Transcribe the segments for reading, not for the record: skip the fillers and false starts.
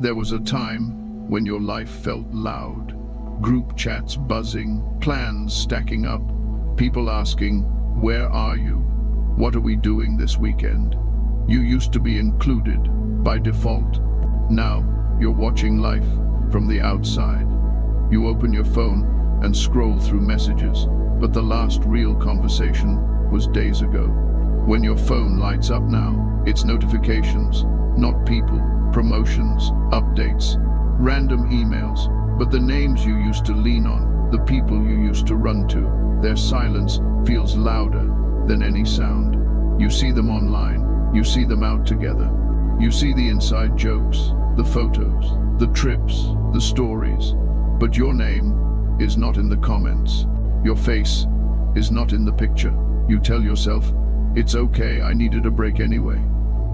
There was a time when your life felt loud. Group chats buzzing, plans stacking up, people asking, "Where are you? What are we doing this weekend?" You used to be included by default. Now you're watching life from the outside. You open your phone and scroll through messages, but the last real conversation was days ago. When your phone lights up now, it's notifications, not people, promotions, updates, random emails, but the names you used to lean on, the people you used to run to, their silence feels louder than any sound. You see them online, you see them out together, you see the inside jokes, the photos, the trips, the stories, but your name is not in the comments. Your face is not in the picture. You tell yourself, "It's okay, I needed a break anyway."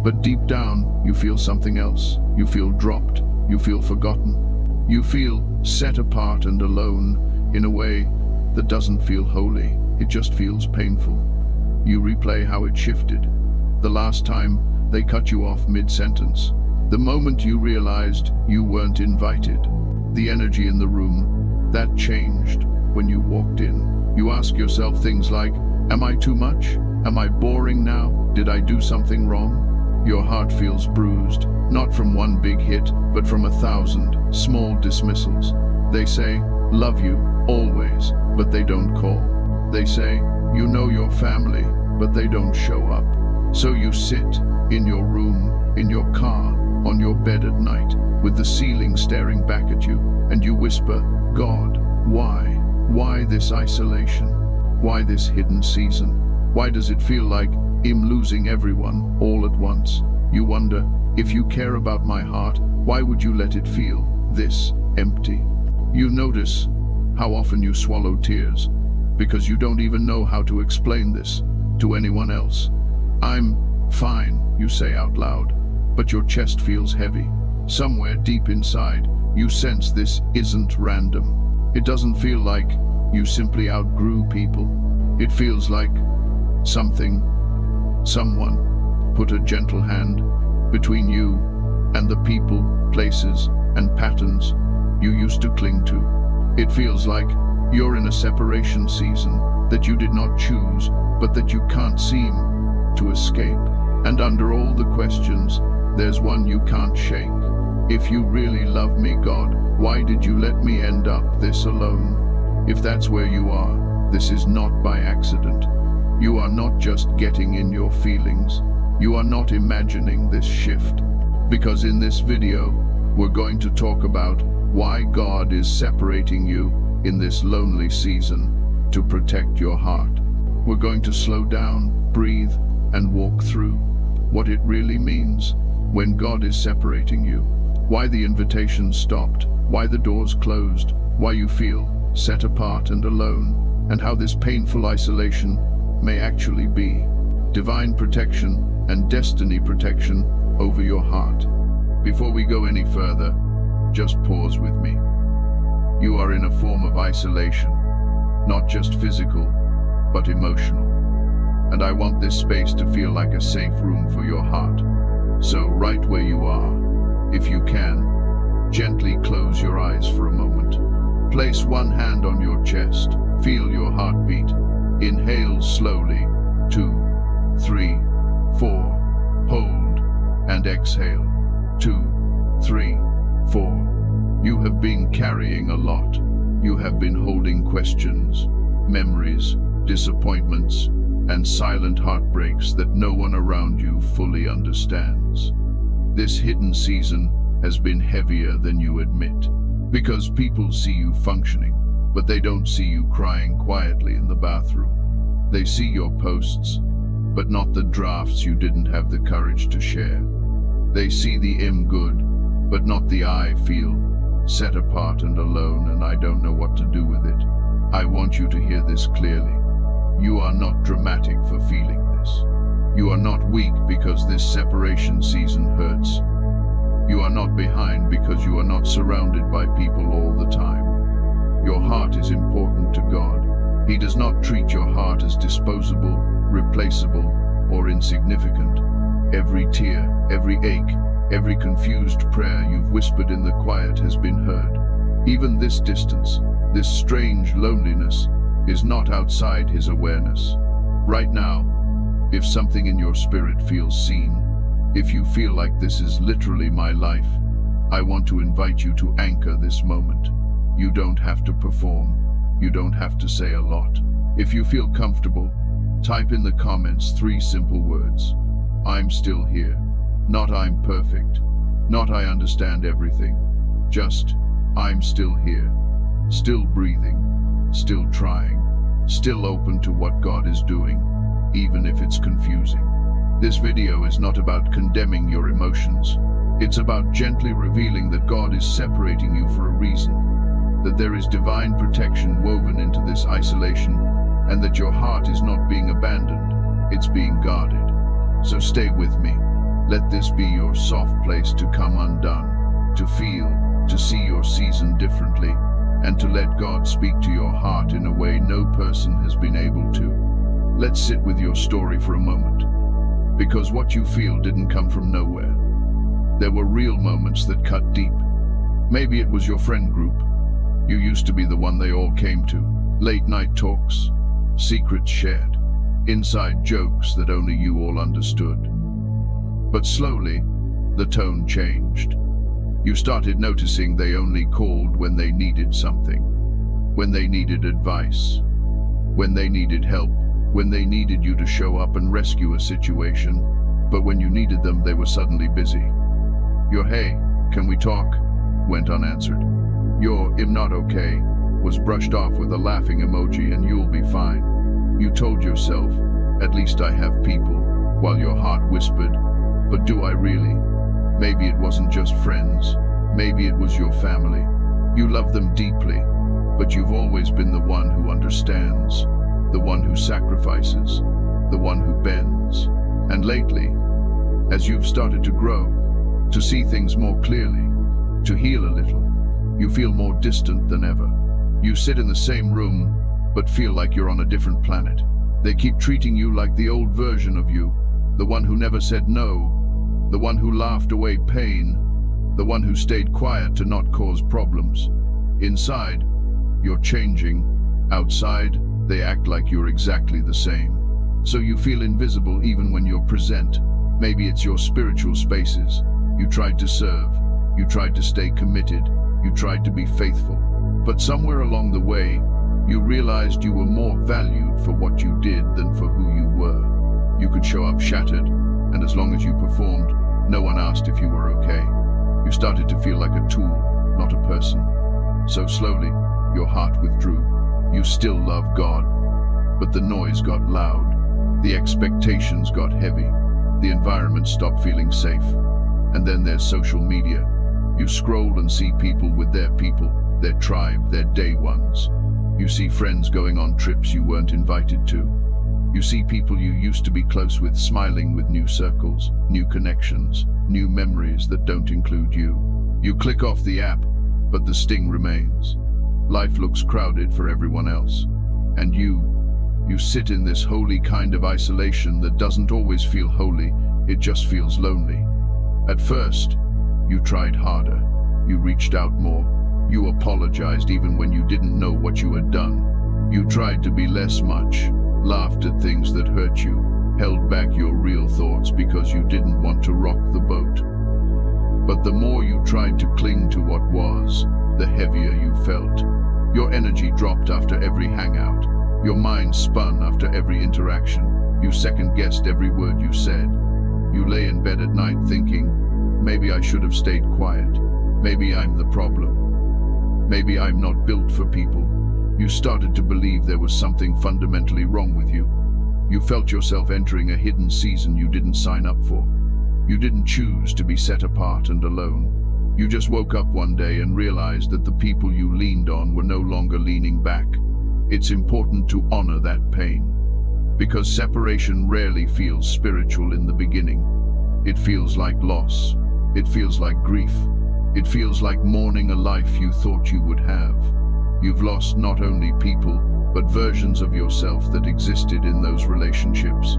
But deep down, you feel something else. You feel dropped. You feel forgotten. You feel set apart and alone in a way that doesn't feel holy. It just feels painful. You replay how it shifted. The last time they cut you off mid-sentence. The moment you realized you weren't invited. The energy in the room, that changed when you walked in. You ask yourself things like, "Am I too much? Am I boring now? Did I do something wrong?" Your heart feels bruised, not from one big hit, but from 1,000 small dismissals. They say, "Love you, always," but they don't call. They say, "You know your family," but they don't show up. So you sit in your room, in your car, on your bed at night, with the ceiling staring back at you, and you whisper, "God, why? Why this isolation? Why this hidden season? Why does it feel like I'm losing everyone all at once?" You wonder, if you care about my heart, why would you let it feel this empty? You notice how often you swallow tears, because you don't even know how to explain this to anyone else. "I'm fine," you say out loud, but your chest feels heavy. Somewhere deep inside, you sense this isn't random. It doesn't feel like you simply outgrew people. It feels like someone put a gentle hand between you and the people, places, and patterns you used to cling to. It feels like you're in a separation season that you did not choose, but that you can't seem to escape. And under all the questions, there's one you can't shake. If you really love me, God, why did you let me end up this alone? If that's where you are, this is not by accident. You are not just getting in your feelings. You are not imagining this shift. Because in this video, we're going to talk about why God is separating you in this lonely season to protect your heart. We're going to slow down, breathe, and walk through what it really means when God is separating you. Why the invitation stopped, why the doors closed, why you feel set apart and alone, and how this painful isolation may actually be divine protection and destiny protection over your heart. Before we go any further, just pause with me. You are in a form of isolation, not just physical, but emotional. And I want this space to feel like a safe room for your heart. So right where you are, if you can, gently close your eyes for a moment. Place one hand on your chest. Feel your heartbeat. Inhale slowly. 2, 3, 4. Hold and exhale. 2, 3, 4. You have been carrying a lot. You have been holding questions, memories, disappointments, and silent heartbreaks that no one around you fully understands. This hidden season has been heavier than you admit, because people see you functioning, but they don't see you crying quietly in the bathroom. They see your posts, but not the drafts you didn't have the courage to share. They see the "I'm good," but not the "I feel set apart and alone and I don't know what to do with it." I want you to hear this clearly. You are not dramatic for feeling this. You are not weak because this separation season hurts. You are not behind because you are not surrounded by people all the time. Your heart is important to God. He does not treat your heart as disposable, replaceable, or insignificant. Every tear, every ache, Every confused prayer you've whispered in the quiet has been heard. Even this distance, this strange loneliness, is not outside his awareness. Right now, if something in your spirit feels seen, if you feel like this is literally my life, I want to invite you to anchor this moment. You don't have to perform. You don't have to say a lot. If you feel comfortable, type in the comments 3 simple words. I'm still here. Not I'm perfect. Not I understand everything. Just I'm still here. Still breathing. Still trying. Still open to what God is doing, even if it's confusing. This video is not about condemning your emotions. It's about gently revealing that God is separating you for a reason, that there is divine protection woven into this isolation, and that your heart is not being abandoned, it's being guarded. So stay with me. Let this be your soft place to come undone, to feel, to see your season differently, and to let God speak to your heart in a way no person has been able to. Let's sit with your story for a moment, because what you feel didn't come from nowhere. There were real moments that cut deep. Maybe it was your friend group. You used to be the one they all came to. Late night talks, secrets shared, inside jokes that only you all understood. But slowly, the tone changed. You started noticing they only called when they needed something, when they needed advice, when they needed help, when they needed you to show up and rescue a situation. But when you needed them, they were suddenly busy. Your "Hey, can we talk?" went unanswered. Your "I'm not okay" was brushed off with a laughing emoji and "You'll be fine." You told yourself, "At least I have people," while your heart whispered, "But do I really?" Maybe it wasn't just friends. Maybe it was your family. You love them deeply, but you've always been the one who understands, the one who sacrifices, the one who bends. And lately, as you've started to grow, to see things more clearly, to heal a little, you feel more distant than ever. You sit in the same room, but feel like you're on a different planet. They keep treating you like the old version of you, the one who never said no, the one who laughed away pain, the one who stayed quiet to not cause problems. Inside, you're changing. Outside, they act like you're exactly the same. So you feel invisible even when you're present. Maybe it's your spiritual spaces. You tried to serve, you tried to stay committed, you tried to be faithful. But somewhere along the way, you realized you were more valued for what you did than for who you were. You could show up shattered, and as long as you performed, no one asked if you were okay. You started to feel like a tool, not a person. So slowly, your heart withdrew. You still love God, but the noise got loud. The expectations got heavy. The environment stopped feeling safe. And then there's social media. You scroll and see people with their people, their tribe, their day ones. You see friends going on trips you weren't invited to. You see people you used to be close with smiling with new circles, new connections, new memories that don't include you. You click off the app, but the sting remains. Life looks crowded for everyone else. And you sit in this holy kind of isolation that doesn't always feel holy, it just feels lonely. At first, you tried harder. You reached out more. You apologized even when you didn't know what you had done. You tried to be less much, laughed at things that hurt you, held back your real thoughts because you didn't want to rock the boat. But the more you tried to cling to what was, the heavier you felt. Your energy dropped after every hangout. Your mind spun after every interaction. You second-guessed every word you said. You lay in bed at night thinking, maybe I should have stayed quiet. Maybe I'm the problem. Maybe I'm not built for people. You started to believe there was something fundamentally wrong with you. You felt yourself entering a hidden season you didn't sign up for. You didn't choose to be set apart and alone. You just woke up one day and realized that the people you leaned on were no longer leaning back. It's important to honor that pain, because separation rarely feels spiritual in the beginning. It feels like loss. It feels like grief. It feels like mourning a life you thought you would have. You've lost not only people, but versions of yourself that existed in those relationships.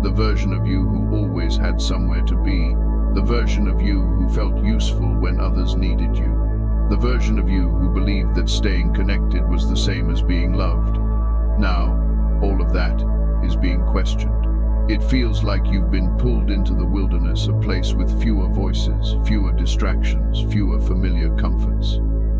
The version of you who always had somewhere to be, The version of you who felt useful when others needed you. The version of you who believed that staying connected was the same as being loved. Now, all of that is being questioned. It feels like you've been pulled into the wilderness, a place with fewer voices, fewer distractions, fewer familiar comforts.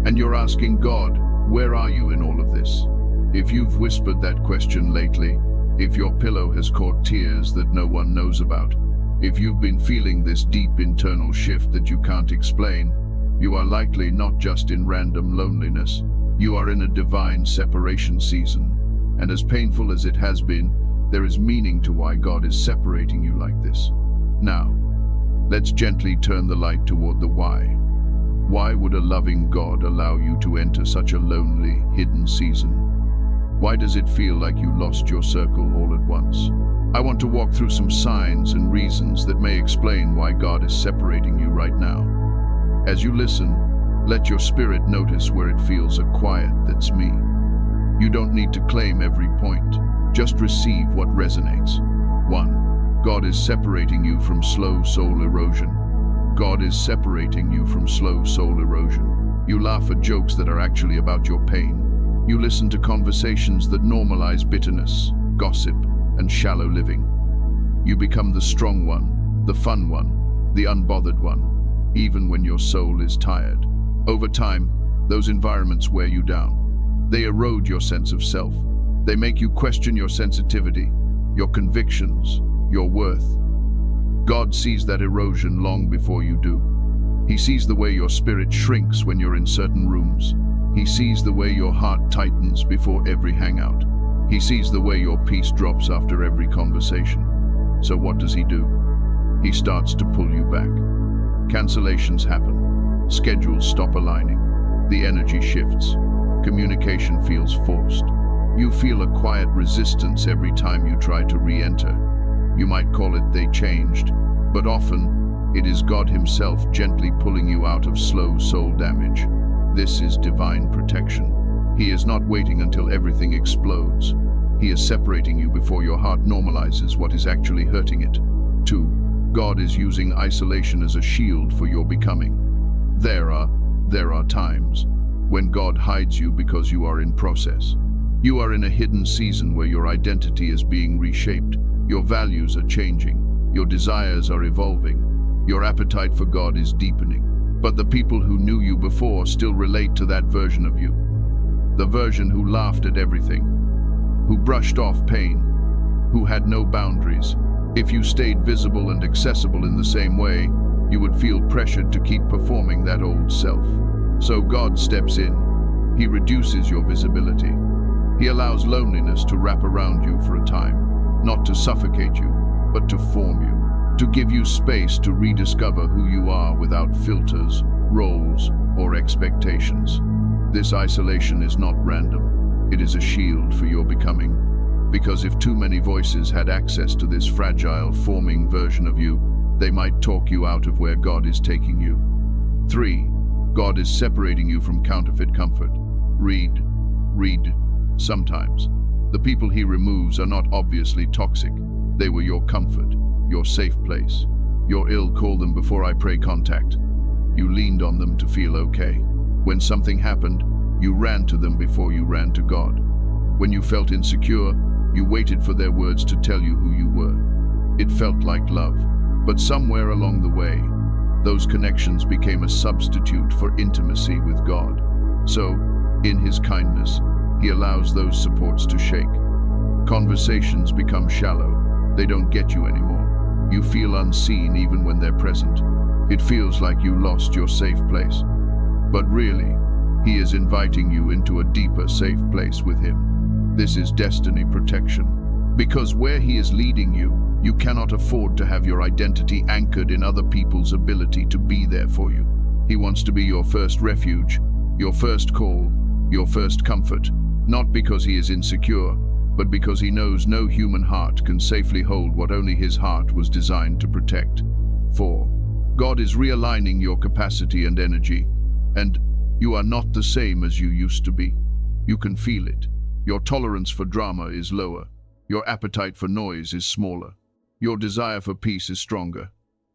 And you're asking God, where are you in all of this? If you've whispered that question lately, if your pillow has caught tears that no one knows about, if you've been feeling this deep internal shift that you can't explain, you are likely not just in random loneliness, you are in a divine separation season. And as painful as it has been, there is meaning to why God is separating you like this. Now, let's gently turn the light toward the why. Why would a loving God allow you to enter such a lonely, hidden season? Why does it feel like you lost your circle all at once? I want to walk through some signs and reasons that may explain why God is separating you right now. As you listen, let your spirit notice where it feels a quiet that's me. You don't need to claim every point, just receive what resonates. 1. God is separating you from slow soul erosion. God is separating you from slow soul erosion. You laugh at jokes that are actually about your pain. You listen to conversations that normalize bitterness, gossip, and shallow living. You become the strong one, the fun one, the unbothered one, even when your soul is tired. Over time, those environments wear you down. They erode your sense of self. They make you question your sensitivity, your convictions, your worth. God sees that erosion long before you do. He sees the way your spirit shrinks when you're in certain rooms. He sees the way your heart tightens before every hangout. He sees the way your peace drops after every conversation. So what does he do? He starts to pull you back. Cancellations happen. Schedules stop aligning. The energy shifts. Communication feels forced. You feel a quiet resistance every time you try to re-enter. You might call it they changed, but often it is God himself gently pulling you out of slow soul damage. This is divine protection. He is not waiting until everything explodes. He is separating you before your heart normalizes what is actually hurting it. 2. God is using isolation as a shield for your becoming. There are times when God hides you because you are in process. You are in a hidden season where your identity is being reshaped. Your values are changing. Your desires are evolving. Your appetite for God is deepening. But the people who knew you before still relate to that version of you. The version who laughed at everything, who brushed off pain, who had no boundaries. If you stayed visible and accessible in the same way, you would feel pressured to keep performing that old self. So God steps in. He reduces your visibility. He allows loneliness to wrap around you for a time, not to suffocate you, but to form you, to give you space to rediscover who you are without filters, roles, or expectations. This isolation is not random. It is a shield for your becoming. Because if too many voices had access to this fragile, forming version of you, they might talk you out of where God is taking you. 3. God is separating you from counterfeit comfort. Read. Sometimes. The people he removes are not obviously toxic. They were your comfort, your safe place. Your call them before I pray contact. You leaned on them to feel okay. When something happened, you ran to them before you ran to God. When you felt insecure, you waited for their words to tell you who you were. It felt like love. But somewhere along the way, those connections became a substitute for intimacy with God. So, in his kindness, he allows those supports to shake. Conversations become shallow. They don't get you anymore. You feel unseen even when they're present. It feels like you lost your safe place. But really, he is inviting you into a deeper safe place with him. This is destiny protection. Because where he is leading you, you cannot afford to have your identity anchored in other people's ability to be there for you. He wants to be your first refuge, your first call, your first comfort, not because he is insecure, but because he knows no human heart can safely hold what only his heart was designed to protect. 4. God is realigning your capacity and energy, and you are not the same as you used to be. You can feel it. Your tolerance for drama is lower. Your appetite for noise is smaller. Your desire for peace is stronger.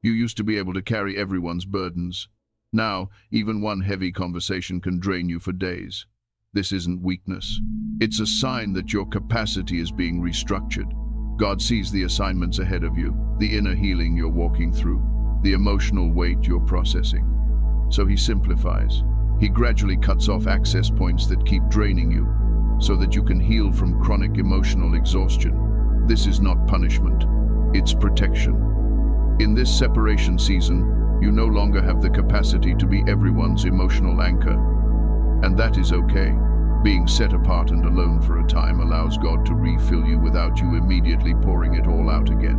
You used to be able to carry everyone's burdens. Now, even one heavy conversation can drain you for days. This isn't weakness. It's a sign that your capacity is being restructured. God sees the assignments ahead of you, the inner healing you're walking through, the emotional weight you're processing. So he simplifies. He gradually cuts off access points that keep draining you, so that you can heal from chronic emotional exhaustion. This is not punishment, it's protection. In this separation season, you no longer have the capacity to be everyone's emotional anchor. And that is okay. Being set apart and alone for a time allows God to refill you without you immediately pouring it all out again.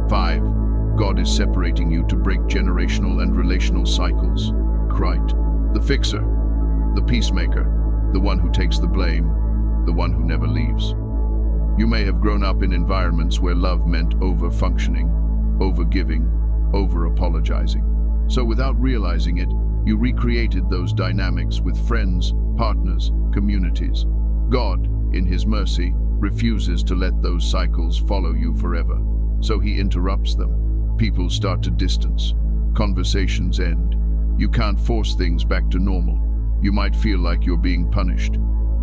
5. God is separating you to break generational and relational cycles. Christ, the fixer, the peacemaker, the one who takes the blame, the one who never leaves. You may have grown up in environments where love meant over-functioning, over-giving, over-apologizing. So without realizing it, you recreated those dynamics with friends, partners, communities. God, in his mercy, refuses to let those cycles follow you forever. So he interrupts them. People start to distance. Conversations end. You can't force things back to normal. You might feel like you're being punished,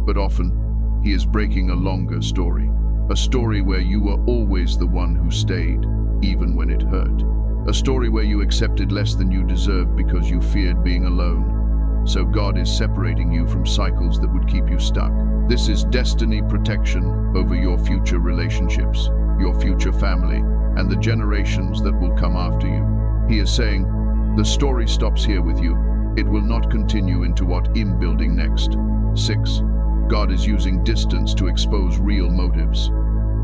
but often he is breaking a longer story. A story where you were always the one who stayed, even when it hurt. A story where you accepted less than you deserved because you feared being alone. So God is separating you from cycles that would keep you stuck. This is destiny protection over your future relationships, your future family, and the generations that will come after you. He is saying, the story stops here with you. It will not continue into what I'm building next. 6. God is using distance to expose real motives.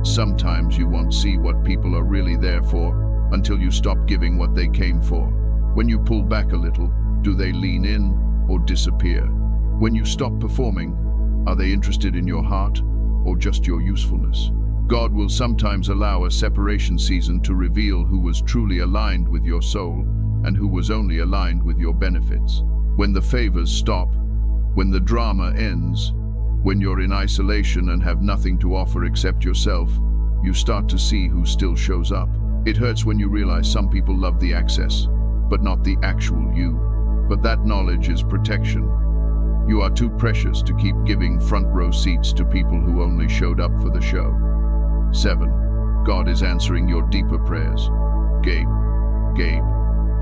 Sometimes you won't see what people are really there for until you stop giving what they came for. When you pull back a little, do they lean in or disappear? When you stop performing, are they interested in your heart or just your usefulness? God will sometimes allow a separation season to reveal who was truly aligned with your soul and who was only aligned with your benefits. When the favors stop, when the drama ends, when you're in isolation and have nothing to offer except yourself, you start to see who still shows up. It hurts when you realize some people love the access, but not the actual you. But that knowledge is protection. You are too precious to keep giving front row seats to people who only showed up for the show. 7. God is answering your deeper prayers. Gabe,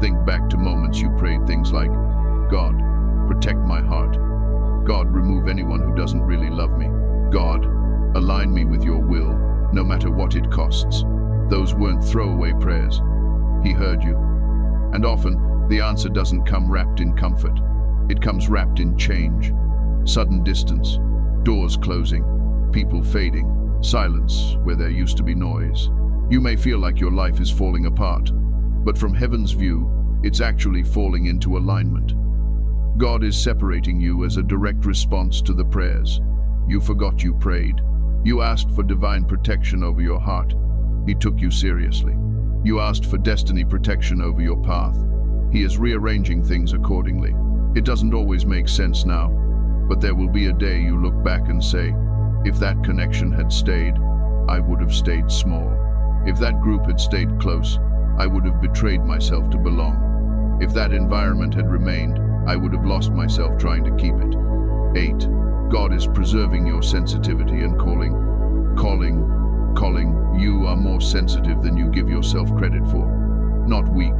think back to moments you prayed things like, God, protect my heart. God, remove anyone who doesn't really love me. God, align me with your will, no matter what it costs. Those weren't throwaway prayers. He heard you. And often, the answer doesn't come wrapped in comfort. It comes wrapped in change. Sudden distance, doors closing, people fading, silence where there used to be noise. You may feel like your life is falling apart, but from heaven's view, it's actually falling into alignment. God is separating you as a direct response to the prayers. You forgot you prayed. You asked for divine protection over your heart. He took you seriously. You asked for destiny protection over your path. He is rearranging things accordingly. It doesn't always make sense now, but there will be a day you look back and say, if that connection had stayed, I would have stayed small. If that group had stayed close, I would have betrayed myself to belong. If that environment had remained, I would have lost myself trying to keep it. 8. God is preserving your sensitivity and calling. You are more sensitive than you give yourself credit for. Not weak,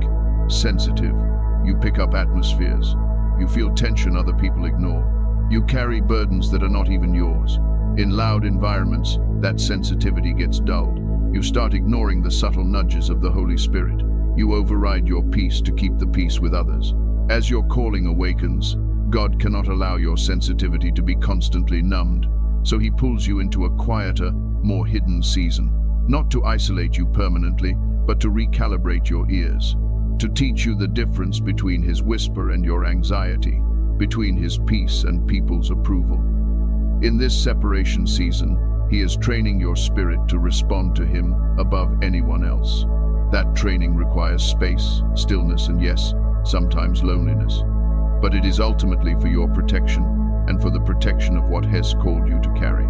sensitive. You pick up atmospheres. You feel tension other people ignore. You carry burdens that are not even yours. In loud environments, that sensitivity gets dulled. You start ignoring the subtle nudges of the Holy Spirit. You override your peace to keep the peace with others. As your calling awakens, God cannot allow your sensitivity to be constantly numbed, so he pulls you into a quieter, more hidden season. Not to isolate you permanently, but to recalibrate your ears. To teach you the difference between his whisper and your anxiety, between his peace and people's approval. In this separation season, he is training your spirit to respond to him above anyone else. That training requires space, stillness, and yes, sometimes loneliness. But it is ultimately for your protection and for the protection of what has called you to carry.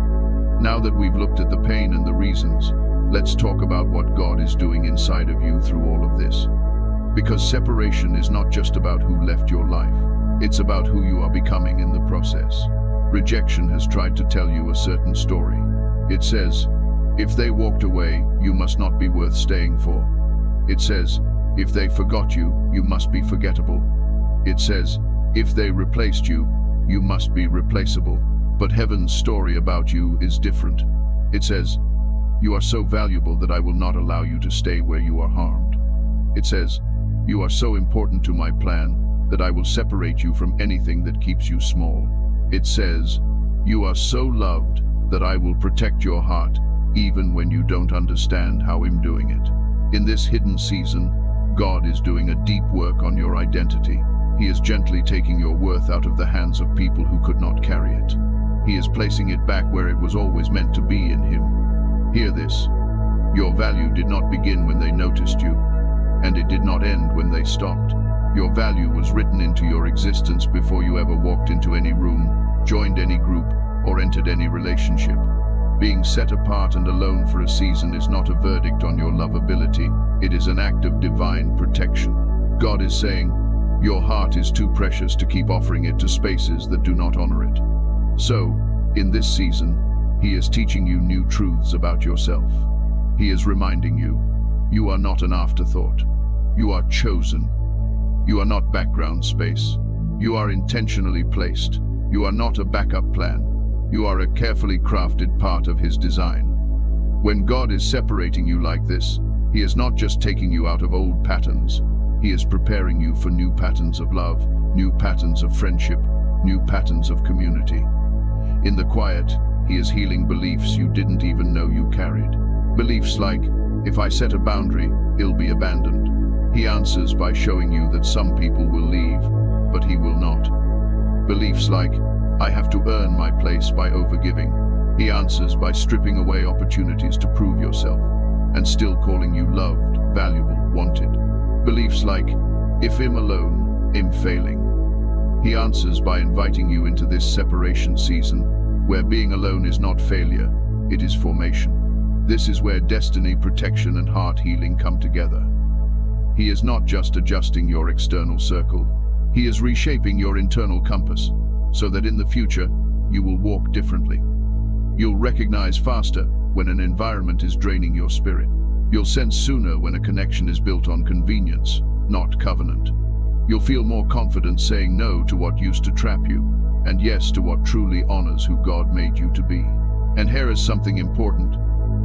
Now that we've looked at the pain and the reasons, let's talk about what God is doing inside of you through all of this. Because separation is not just about who left your life. It's about who you are becoming in the process. Rejection has tried to tell you a certain story. It says, if they walked away, you must not be worth staying for. It says, if they forgot you, you must be forgettable. It says, if they replaced you, you must be replaceable. But heaven's story about you is different. It says, you are so valuable that I will not allow you to stay where you are harmed. It says, you are so important to my plan that I will separate you from anything that keeps you small. It says, you are so loved that I will protect your heart even when you don't understand how I'm doing it. In this hidden season, God is doing a deep work on your identity. He is gently taking your worth out of the hands of people who could not carry it. He is placing it back where it was always meant to be in Him. Hear this. Your value did not begin when they noticed you, and it did not end when they stopped. Your value was written into your existence before you ever walked into any room, joined any group, or entered any relationship. Being set apart and alone for a season is not a verdict on your lovability. It is an act of divine protection. God is saying, your heart is too precious to keep offering it to spaces that do not honor it. So, in this season, He is teaching you new truths about yourself. He is reminding you, you are not an afterthought. You are chosen. You are not background space. You are intentionally placed. You are not a backup plan. You are a carefully crafted part of His design. When God is separating you like this, He is not just taking you out of old patterns. He is preparing you for new patterns of love, new patterns of friendship, new patterns of community. In the quiet, He is healing beliefs you didn't even know you carried. Beliefs like, if I set a boundary, it'll be abandoned. He answers by showing you that some people will leave, but He will not. Beliefs like, I have to earn my place by overgiving. He answers by stripping away opportunities to prove yourself, and still calling you loved, valuable, wanted. Beliefs like, if I'm alone, I'm failing. He answers by inviting you into this separation season, where being alone is not failure, it is formation. This is where destiny, protection, and heart healing come together. He is not just adjusting your external circle. He is reshaping your internal compass, so that in the future, you will walk differently. You'll recognize faster when an environment is draining your spirit. You'll sense sooner when a connection is built on convenience, not covenant. You'll feel more confident saying no to what used to trap you, and yes to what truly honors who God made you to be. And here is something important.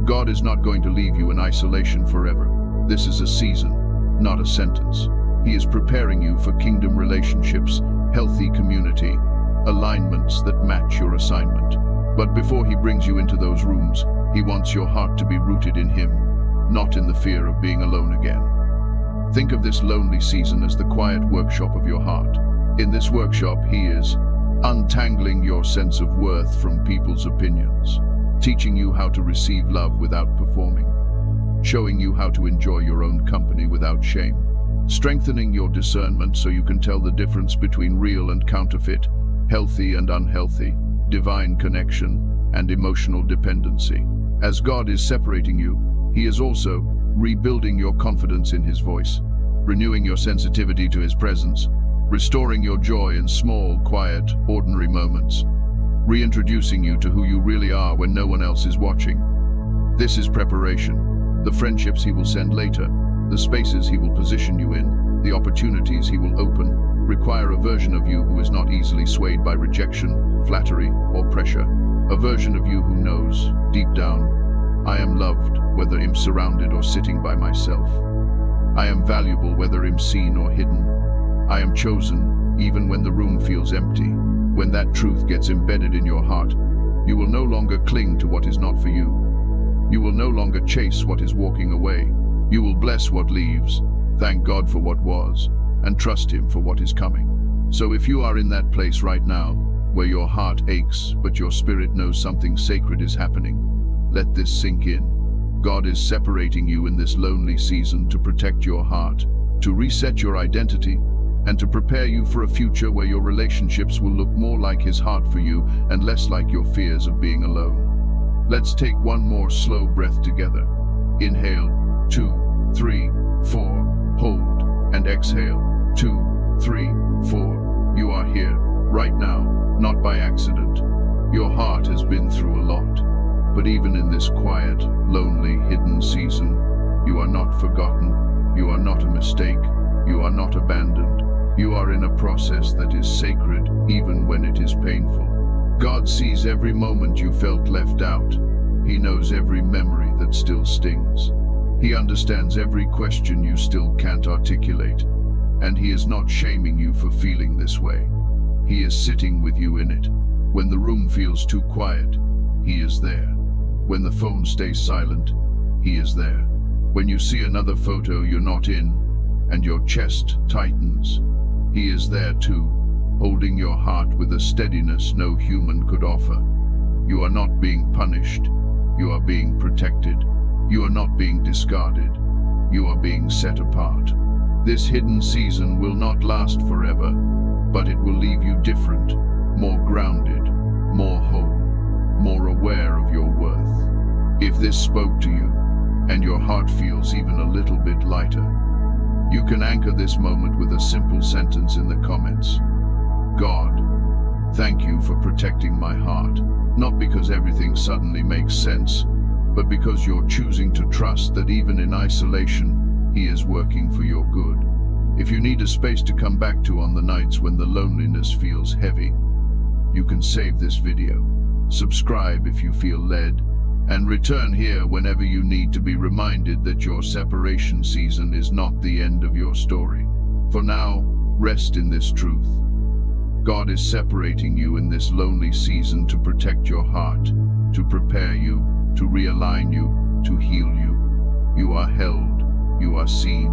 God is not going to leave you in isolation forever. This is a season, not a sentence. He is preparing you for kingdom relationships, healthy community, alignments that match your assignment. But before He brings you into those rooms, He wants your heart to be rooted in Him, not in the fear of being alone again. Think of this lonely season as the quiet workshop of your heart. In this workshop, He is untangling your sense of worth from people's opinions, teaching you how to receive love without performing, showing you how to enjoy your own company without shame, strengthening your discernment so you can tell the difference between real and counterfeit, healthy and unhealthy, divine connection and emotional dependency. As God is separating you, He is also rebuilding your confidence in His voice, renewing your sensitivity to His presence, restoring your joy in small, quiet, ordinary moments, reintroducing you to who you really are when no one else is watching. This is preparation. The friendships He will send later, the spaces He will position you in, the opportunities He will open, require a version of you who is not easily swayed by rejection, flattery, or pressure. A version of you who knows, deep down, I am loved, whether I'm surrounded or sitting by myself. I am valuable, whether I'm seen or hidden. I am chosen, even when the room feels empty. When that truth gets embedded in your heart, you will no longer cling to what is not for you. You will no longer chase what is walking away. You will bless what leaves, thank God for what was, and trust Him for what is coming. So if you are in that place right now, where your heart aches, but your spirit knows something sacred is happening, let this sink in. God is separating you in this lonely season to protect your heart, to reset your identity, and to prepare you for a future where your relationships will look more like His heart for you and less like your fears of being alone. Let's take one more slow breath together. Inhale, 2, 3, 4, hold. and exhale. 2, 3, 4. You are here, right now, not by accident. Your heart has been through a lot. But even in this quiet, lonely, hidden season, you are not forgotten. You are not a mistake. You are not abandoned. You are in a process that is sacred, even when it is painful. God sees every moment you felt left out. He knows every memory that still stings. He understands every question you still can't articulate. And He is not shaming you for feeling this way. He is sitting with you in it. When the room feels too quiet, He is there. When the phone stays silent, He is there. When you see another photo you're not in, and your chest tightens, He is there too, holding your heart with a steadiness no human could offer. You are not being punished. You are being protected. You are not being discarded. You are being set apart. This hidden season will not last forever, but it will leave you different, more grounded, more whole, more aware of your worth. If this spoke to you, and your heart feels even a little bit lighter, you can anchor this moment with a simple sentence in the comments. God, thank you for protecting my heart, not because everything suddenly makes sense, but because you're choosing to trust that even in isolation, He is working for your good. If you need a space to come back to on the nights when the loneliness feels heavy, you can save this video, subscribe if you feel led, and return here whenever you need to be reminded that your separation season is not the end of your story. For now, rest in this truth. God is separating you in this lonely season to protect your heart, to prepare you, to realign you, to heal you. You are held, you are seen,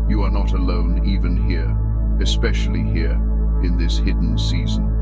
you are not alone even here, especially here in this hidden season.